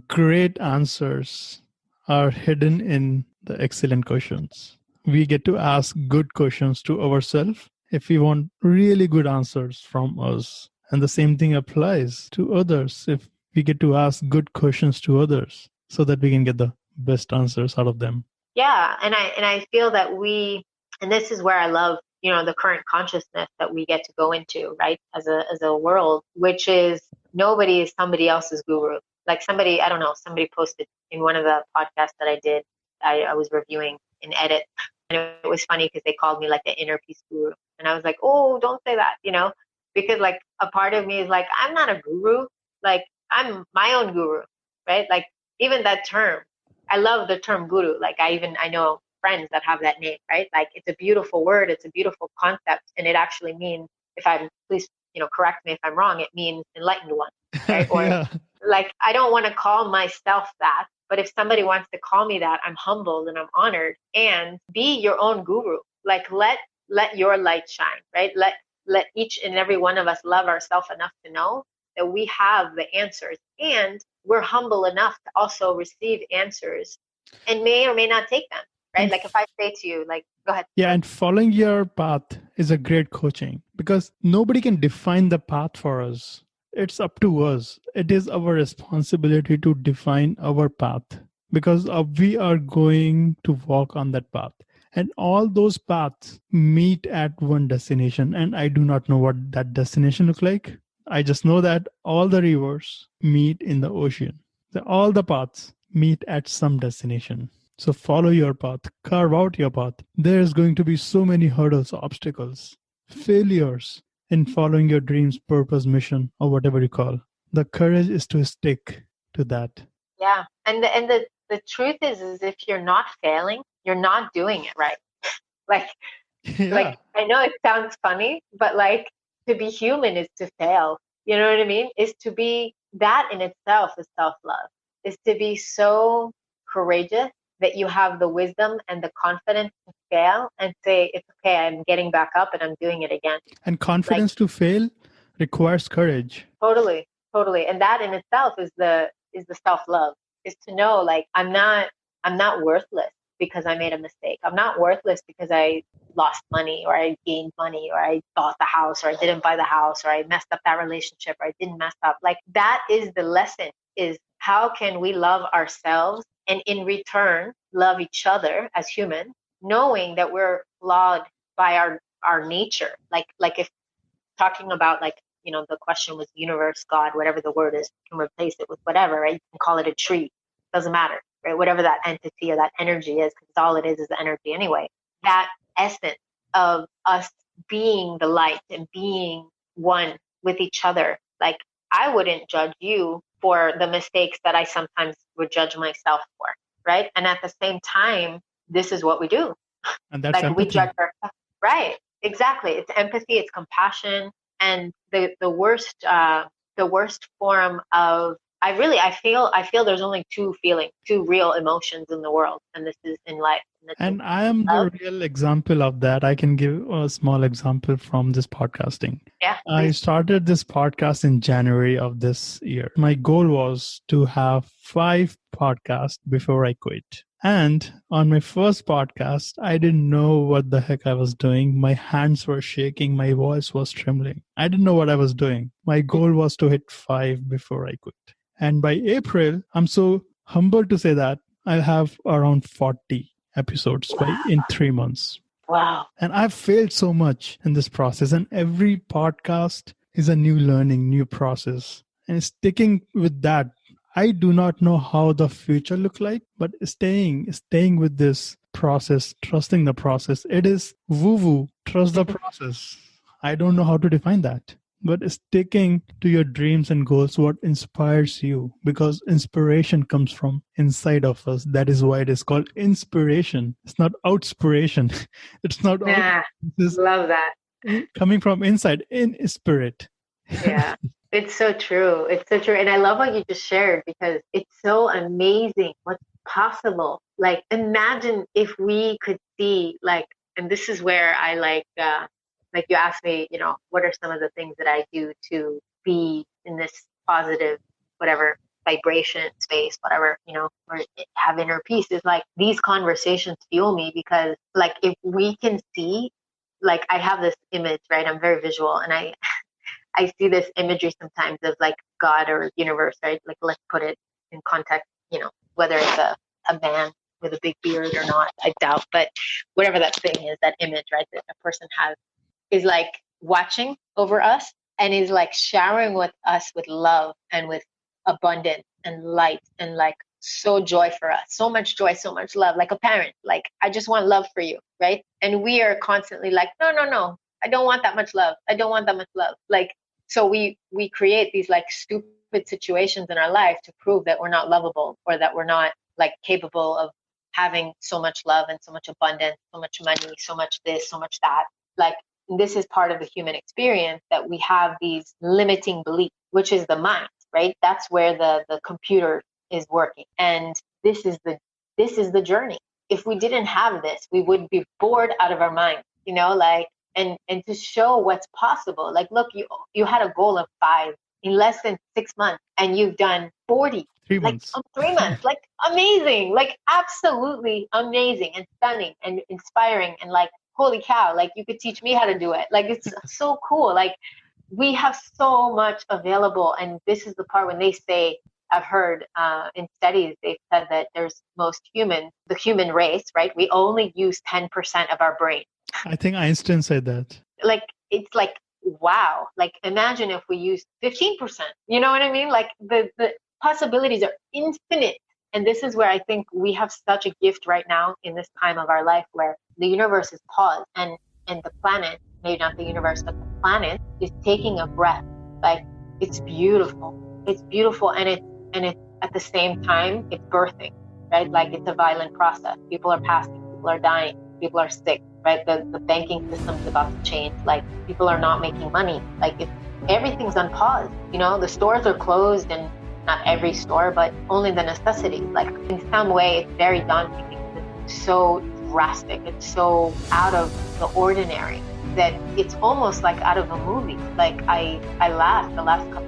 great answers are hidden in the excellent questions. We get to ask good questions to ourselves if we want really good answers from us. And the same thing applies to others if we get to ask good questions to others so that we can get the best answers out of them. yeah, and I feel that and this is where I love, the current consciousness that we get to go into, right, as a world, which is nobody is somebody else's guru. Like somebody, I don't know, somebody posted in one of the podcasts that I did, I was reviewing an edit, and it was funny because they called me like the inner peace guru, and I was like, oh, don't say that, because like a part of me is like, I'm not a guru, like I'm my own guru, right? Like even that term, I love the term guru. Like I know friends that have that name, right? Like it's a beautiful word, it's a beautiful concept, and it actually means, if I'm, please, correct me if I'm wrong, it means enlightened one, right? Or Yeah. like I don't want to call myself that, but if somebody wants to call me that, I'm humbled and I'm honored. And be your own guru. Like let your light shine, right? Let each and every one of us love ourselves enough to know that we have the answers, and we're humble enough to also receive answers and may or may not take them, right? And Like if I say to you, like, go ahead. yeah, and following your path is a great coaching because nobody can define the path for us. It's up to us. It is our responsibility to define our path because we are going to walk on that path. And all those paths meet at one destination. And I do not know what that destination look like. I just know that all the rivers meet in the ocean. All the paths meet at some destination. So follow your path, carve out your path. There's going to be so many hurdles, obstacles, failures in following your dreams, purpose, mission, or whatever you call. The courage is to stick to that. Yeah. And the truth is if you're not failing, you're not doing it right. Like, Yeah. I know it sounds funny, but like to be human is to fail. You know what I mean? Is to be that in itself is self-love. Is to be so courageous that you have the wisdom and the confidence to fail and say, it's okay, I'm getting back up and I'm doing it again. And confidence to fail requires courage. Totally, totally. And that in itself is the self-love, is to know, like, I'm not worthless because I made a mistake. I'm not worthless because I lost money or I gained money or I bought the house or I didn't buy the house or I messed up that relationship or I didn't mess up. Like, that is the lesson, is how can we love ourselves and in return love each other as humans, knowing that we're flawed by our nature. Like if talking about, like, the question was universe, God, whatever the word is, you can replace it with whatever, right? You can call it a tree. Doesn't matter, right? Whatever that entity or that energy is, because all it is energy anyway. That essence of us being the light and being one with each other. Like, I wouldn't judge you for the mistakes that I sometimes would judge myself for, right? And at the same time, this is what we do. And that's like empathy. We judge ourselves. Right. Exactly. It's empathy, it's compassion. And the worst form of, I feel there's only two real emotions in the world, and this is in life. And I am the real example of that. I can give a small example from this podcasting. Yeah, I started this podcast in January of this year. My goal was to have 5 podcasts before I quit. And on my first podcast, I didn't know what the heck I was doing. My hands were shaking. My voice was trembling. I didn't know what I was doing. My goal was to hit 5 before I quit. And by April, I'm so humbled to say that I'll have around 40 episodes in 3 months. Wow. And I've failed so much in this process. And every podcast is a new learning, new process. And sticking with that, I do not know how the future look like, but staying with this process, trusting the process. It is woo-woo, trust the process. I don't know how to define that. But sticking to your dreams and goals, what inspires you, because inspiration comes from inside of us. That is why it is called inspiration. It's not outspiration. It's not. Yeah, love that. Coming from inside, in spirit. Yeah, it's so true. It's so true. And I love what you just shared, because it's so amazing what's possible. Like, imagine if we could see, like, and this is where I like you asked me, what are some of the things that I do to be in this positive, whatever, vibration space, whatever, or have inner peace, is like, these conversations fuel me, because, like, if we can see, like, I have this image, right? I'm very visual, and I see this imagery sometimes of, like, God or universe, right? Like, let's put it in context, whether it's a man with a big beard or not, I doubt, but whatever that thing is, that image, right, that a person has, is like watching over us and is like showering with us with love and with abundance and light and, like, so joy for us, so much joy, so much love, like a parent, like, I just want love for you, right? And we are constantly like, no, I don't want that much love. I don't want that much love. Like, so we create these, like, stupid situations in our life to prove that we're not lovable, or that we're not, like, capable of having so much love and so much abundance, so much money, so much this, so much that. Like, this is part of the human experience, that we have these limiting beliefs, which is the mind, right? That's where the computer is working. And this is the journey. If we didn't have this, we would be bored out of our mind, like, and to show what's possible. Like, look, you had a goal of 5 in less than 6 months, and you've done 40. 3 months. 3 months. Like, amazing, like, absolutely amazing and stunning and inspiring, and, like, holy cow, like, you could teach me how to do it. Like, it's so cool. Like, we have so much available. And this is the part when they say, I've heard in studies, they've said that the human race, right? We only use 10% of our brain. I think Einstein said that. Like, it's like, wow. Like, imagine if we used 15%. You know what I mean? Like, the possibilities are infinite. And this is where I think we have such a gift right now in this time of our life, where the universe is paused, and the planet, maybe not the universe, but the planet is taking a breath. Like, it's beautiful. It's beautiful. And it's at the same time, it's birthing, right? Like, it's a violent process. People are passing, people are dying, people are sick, right? The banking system's about to change. Like, people are not making money. Like, everything's unpaused. The stores are closed, and not every store, but only the necessities. Like, in some way, it's very daunting, so drastic. It's so out of the ordinary that it's almost like out of a movie. Like I laughed the last couple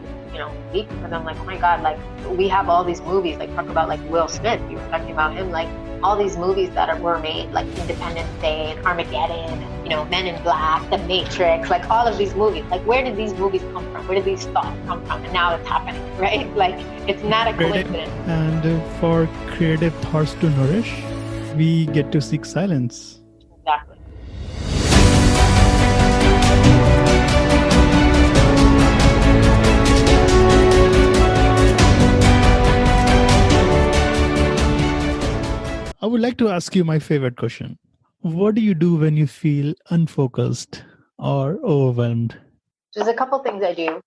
weeks because I'm like, oh my God, like we have all these movies, like talk about like Will Smith, you were talking about him, like all these movies that were made, like Independence Day and Armageddon, and, Men in Black, The Matrix, like all of these movies. Like where did these movies come from? Where did these thoughts come from? And now it's happening, right? Like it's not a coincidence. And for creative thoughts to nourish, we get to seek silence. Exactly. I would like to ask you my favorite question. What do you do when you feel unfocused or overwhelmed? There's a couple things I do.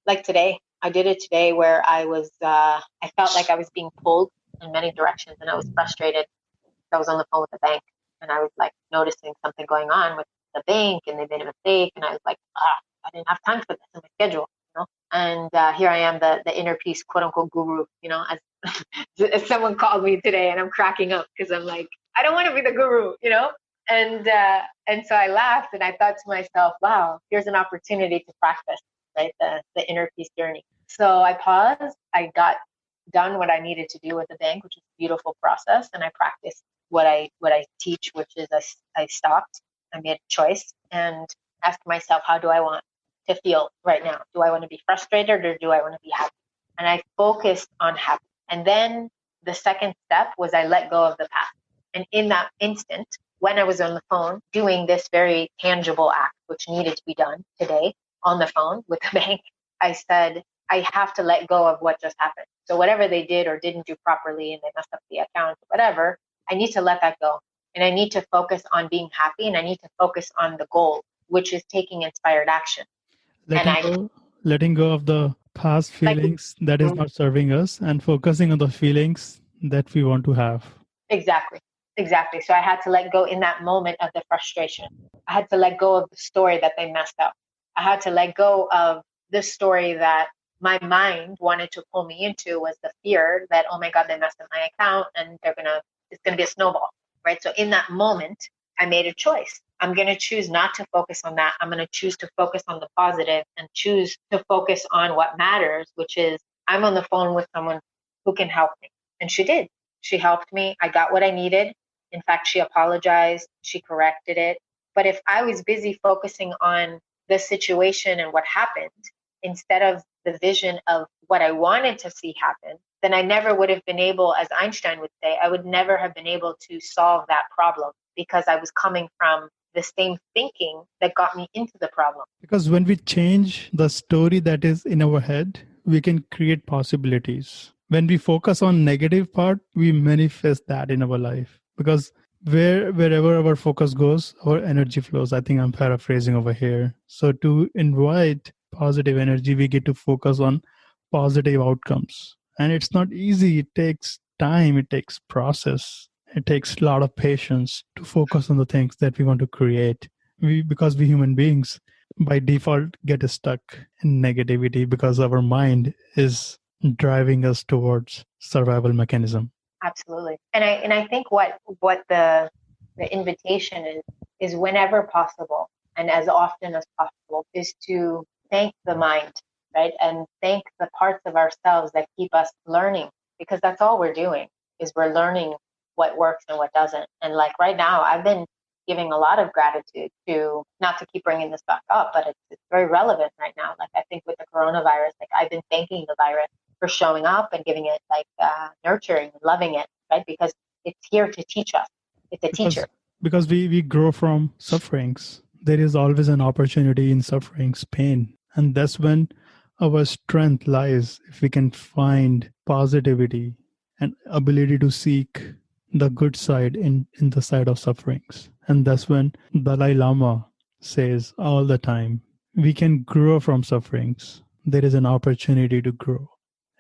Like today, I did it today where I felt like I was being pulled in many directions and I was frustrated. I was on the phone with the bank and I was like noticing something going on with the bank and they made a mistake. And I was like, I didn't have time for this in my schedule, And here I am, the inner peace, quote unquote, guru, as someone called me today and I'm cracking up because I'm like, I don't want to be the guru, And so I laughed and I thought to myself, wow, here's an opportunity to practice, right? The inner peace journey. So I paused, I got done what I needed to do with the bank, which is a beautiful process. And I practiced what I teach, which is I stopped, I made a choice and asked myself, how do I want to feel right now? Do I want to be frustrated or do I want to be happy? And I focused on happy. And then the second step was I let go of the past. And in that instant, when I was on the phone doing this very tangible act, which needed to be done today on the phone with the bank, I said, I have to let go of what just happened. So whatever they did or didn't do properly and they messed up the account, whatever, I need to let that go. And I need to focus on being happy and I need to focus on the goal, which is taking inspired action. Letting go of the past feelings that is not serving us and focusing on the feelings that we want to have. Exactly. So I had to let go in that moment of the frustration. I had to let go of the story that they messed up. I had to let go of the story that my mind wanted to pull me into was the fear that, oh my God, they messed up my account and it's going to be a snowball, right? So in that moment, I made a choice. I'm going to choose not to focus on that. I'm going to choose to focus on the positive and choose to focus on what matters, which is I'm on the phone with someone who can help me. And she did. She helped me. I got what I needed. In fact, she apologized. She corrected it. But if I was busy focusing on the situation and what happened, instead of the vision of what I wanted to see happen, then I never would have been able, as Einstein would say, I would never have been able to solve that problem because I was coming from the same thinking that got me into the problem. Because when we change the story that is in our head, we can create possibilities. When we focus on negative part, we manifest that in our life. Because wherever our focus goes, our energy flows. I think I'm paraphrasing over here. So to invite positive energy, we get to focus on positive outcomes. And it's not easy. It takes time. It takes process. It takes a lot of patience to focus on the things that we want to create. Because we human beings, by default, get stuck in negativity because our mind is driving us towards survival mechanism. Absolutely. And I think what the invitation is whenever possible and as often as possible is to thank the mind, right? And thank the parts of ourselves that keep us learning, because that's all we're doing is we're learning what works and what doesn't. And like right now, I've been giving a lot of gratitude to, not to keep bringing this back up, but it's very relevant right now. Like I think with the coronavirus, like I've been thanking the virus for showing up and giving it nurturing and loving it, right? Because it's here to teach us. It's a teacher. Because we grow from sufferings. There is always an opportunity in sufferings, pain. And that's when our strength lies, if we can find positivity and ability to seek the good side in the side of sufferings. And that's when Dalai Lama says all the time, we can grow from sufferings. There is an opportunity to grow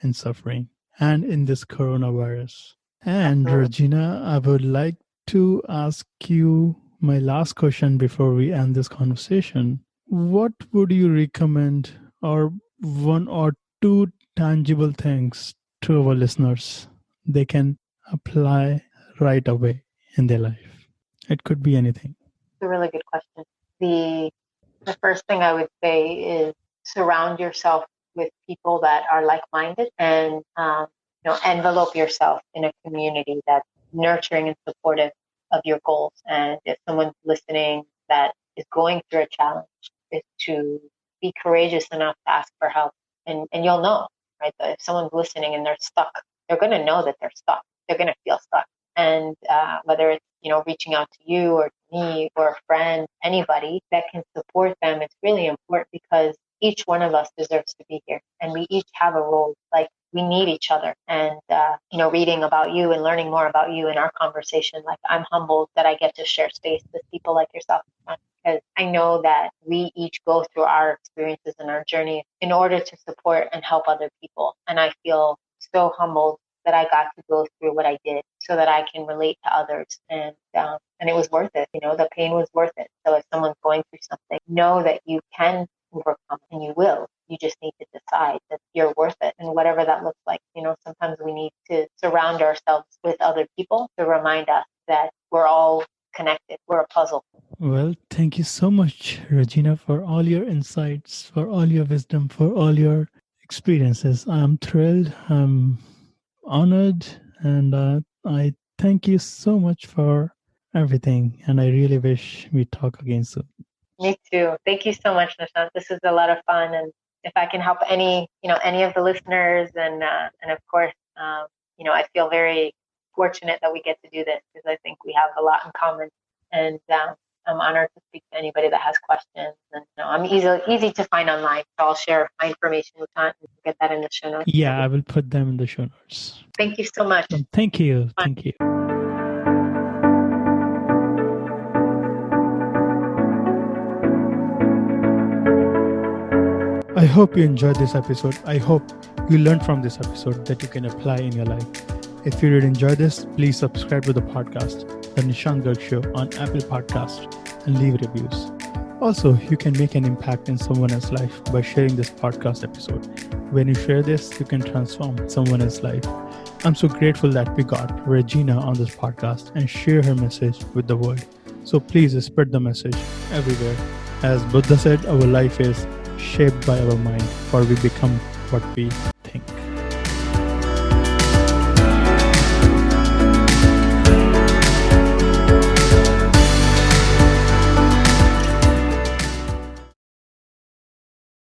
in suffering and in this coronavirus. And Regina, I would like to ask you my last question before we end this conversation. What would you recommend, or one or two tangible things to our listeners they can apply right away in their life? It could be anything. It's a really good question. The first thing I would say is surround yourself with people that are like-minded, and envelope yourself in a community that's nurturing and supportive of your goals. And if someone's listening that is going through a challenge, is to be courageous enough to ask for help. And you'll know, right? That if someone's listening and they're stuck, they're going to know that they're stuck. They're going to feel stuck. And whether it's reaching out to you or to me or a friend, anybody that can support them, it's really important, because each one of us deserves to be here, and we each have a role. Like, we need each other. And reading about you and learning more about you in our conversation, like, I'm humbled that I get to share space with people like yourself, because I know that we each go through our experiences and our journey in order to support and help other people. And I feel so humbled that I got to go through what I did so that I can relate to others. And it was worth it. The pain was worth it. So if someone's going through something, know that you can overcome, and you will. You just need to decide that you're worth it, and whatever that looks like. Sometimes we need to surround ourselves with other people to remind us that we're all connected. We're a puzzle. Well, thank you so much, Regina, for all your insights, for all your wisdom, for all your experiences. I'm thrilled. I'm honored, and I thank you so much for everything. And I really wish we talk again soon. Me too. Thank you so much, Nishant. This is a lot of fun, and if I can help any of the listeners, and of course, I feel very fortunate that we get to do this, because I think we have a lot in common, and I'm honored to speak to anybody that has questions. And I'm easy to find online, so I'll share my information with Nishant and get that in the show notes. Yeah, I will put them in the show notes. Thank you so much. Thank you. Thank you. I hope you enjoyed this episode. I hope you learned from this episode that you can apply in your life. If you did enjoy this, please subscribe to the podcast, The Nishant Garg Show, on Apple Podcasts, and leave reviews. Also, you can make an impact in someone else's life by sharing this podcast episode. When you share this, you can transform someone else's life. I'm so grateful that we got Regina on this podcast and share her message with the world. So please spread the message everywhere. As Buddha said, our life is shaped by our mind, for we become what we